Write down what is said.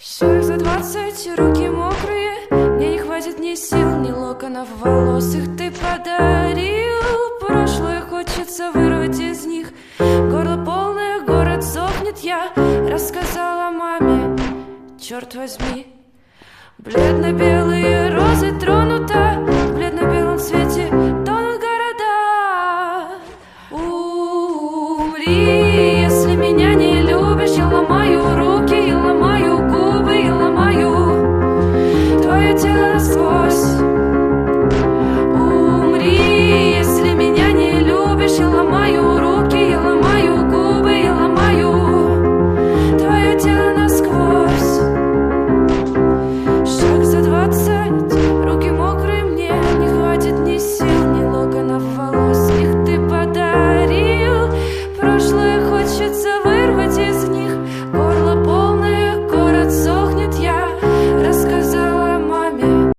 40 за 20, руки мокрые. Мне не хватит ни сил, ни локонов волос. Их ты подарил. Прошлое хочется вырвать из них. Горло полное, город сохнет. Я рассказала маме, черт возьми. Бледно-белые розы тронута